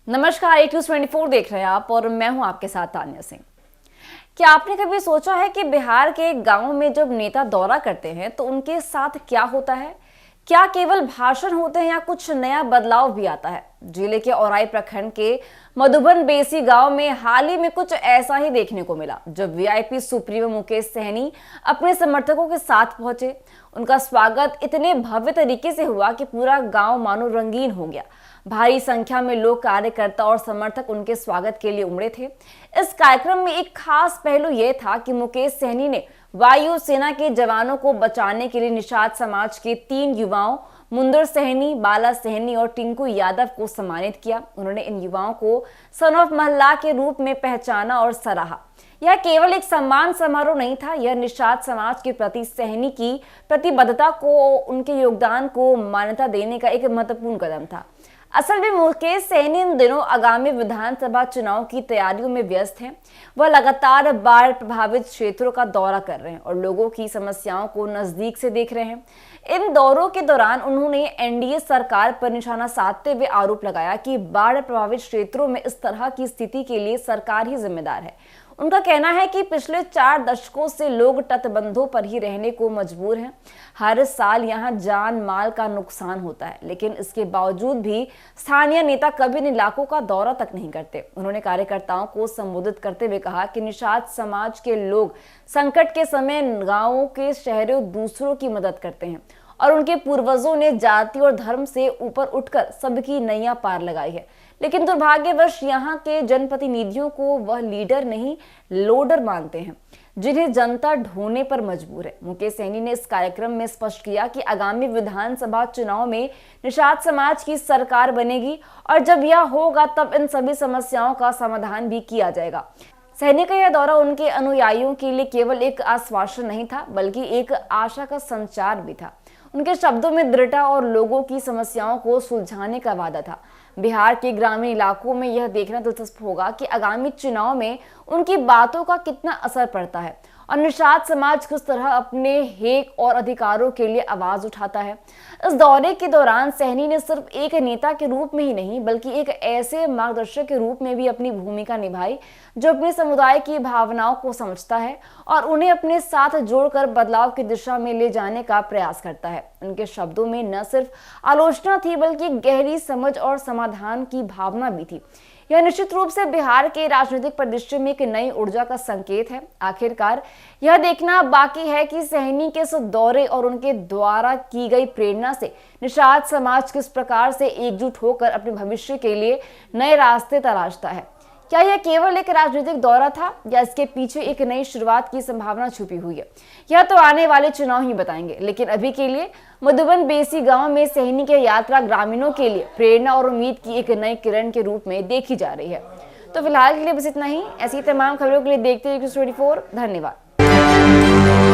नमस्कार, एक न्यूज़ 24 देख रहे हैं आप और मैं हूं आपके साथ तान्या सिंह। क्या आपने कभी सोचा है कि बिहार के गांव में जब नेता दौरा करते हैं तो उनके साथ क्या होता है? क्या केवल भाषण होते हैं या कुछ नया बदलाव भी आता है? जिले के औराई प्रखंड के मधुबन बेसी गांव में हाल ही में कुछ ऐसा ही देखने को मिला, जब वीआईपी सुप्रीमो मुकेश सहनी अपने समर्थकों के साथ पहुंचे। उनका स्वागत इतने भव्य तरीके से हुआ कि पूरा गांव मानो रंगीन हो गया। भारी संख्या में लोग, कार्यकर्ता और समर्थक उनके स्वागत के लिए उमड़े थे। इस कार्यक्रम में एक खास पहलू यह था कि मुकेश सहनी ने वायु सेना के जवानों को बचाने के लिए निषाद समाज के 3 युवाओं मुंदर सहनी, बाला सहनी और टिंकू यादव को सम्मानित किया। उन्होंने इन युवाओं को सन ऑफ महल्ला के रूप में पहचाना और सराहा। यह केवल एक सम्मान समारोह नहीं था, यह निषाद समाज के प्रति सहनी की प्रतिबद्धता को, उनके योगदान को मान्यता देने का एक महत्वपूर्ण कदम था। असल में मुकेश सहनी इन दिनों आगामी विधानसभा चुनाव की तैयारियों में व्यस्त हैं। वह लगातार बाढ़ प्रभावित क्षेत्रों का दौरा कर रहे हैं और लोगों की समस्याओं को नजदीक से देख रहे हैं। इन दौरों के दौरान उन्होंने एनडीए सरकार पर निशाना साधते हुए आरोप लगाया कि बाढ़ प्रभावित क्षेत्रों में इस तरह की स्थिति के लिए सरकार ही जिम्मेदार है। उनका कहना है कि पिछले 4 दशकों से लोग तटबंधों पर ही रहने को मजबूर हैं। हर साल यहां जान माल का नुकसान होता है, लेकिन इसके बावजूद भी स्थानीय नेता कभी इन इलाकों का दौरा तक नहीं करते। उन्होंने कार्यकर्ताओं को संबोधित करते हुए कहा कि निषाद समाज के लोग संकट के समय गांवों के शहरों दूसरों की मदद करते हैं और उनके पूर्वजों ने जाति और धर्म से ऊपर उठकर सबकी नैया पार लगाई है। लेकिन दुर्भाग्यवश यहाँ के जनप्रतिनिधियों को वह लीडर नहीं, लोडर मानते हैं, जिन्हें जनता ढोने पर मजबूर है। मुकेश सहनी ने इस कार्यक्रम में स्पष्ट किया कि आगामी विधानसभा चुनाव में निषाद समाज की सरकार बनेगी और जब यह होगा तब इन सभी समस्याओं का समाधान भी किया जाएगा। सहनी का यह दौरा उनके अनुयायियों के लिए केवल एक आश्वासन नहीं था, बल्कि एक आशा का संचार भी था। उनके शब्दों में दृढ़ता और लोगों की समस्याओं को सुलझाने का वादा था। बिहार के ग्रामीण इलाकों में यह देखना दिलचस्प होगा कि आगामी चुनाव में उनकी बातों का कितना असर पड़ता है और निषाद समाज किस तरह अपने हक और अधिकारों के लिए आवाज उठाता है। इस दौरे के दौरान सहनी ने सिर्फ एक नेता के रूप में ही नहीं, बल्कि एक ऐसे मार्गदर्शक के रूप में भी अपनी भूमिका निभाई जो अपने समुदाय की भावनाओं को समझता है और उन्हें अपने साथ जोड़कर बदलाव की दिशा में ले जाने का प्रयास करता है। उनके शब्दों में न सिर्फ आलोचना थी, बल्कि गहरी समझ और समाधान की भावना भी थी। यह निश्चित रूप से बिहार के राजनीतिक परिदृश्य में एक नई ऊर्जा का संकेत है। आखिरकार यह देखना बाकी है कि सहनी के इस दौरे और उनके द्वारा की गई प्रेरणा से निषाद समाज किस प्रकार से एकजुट होकर अपने भविष्य के लिए नए रास्ते तलाशता है। क्या यह केवल एक राजनीतिक दौरा था या इसके पीछे एक नई शुरुआत की संभावना छुपी हुई है? यह तो आने वाले चुनाव ही बताएंगे। लेकिन अभी के लिए मधुबन बेसी गांव में सहनी की यात्रा ग्रामीणों के लिए प्रेरणा और उम्मीद की एक नई किरण के रूप में देखी जा रही है। तो फिलहाल के लिए बस इतना ही। ऐसी तमाम खबरों के लिए देखते रहिए न्यूज़ 24। धन्यवाद।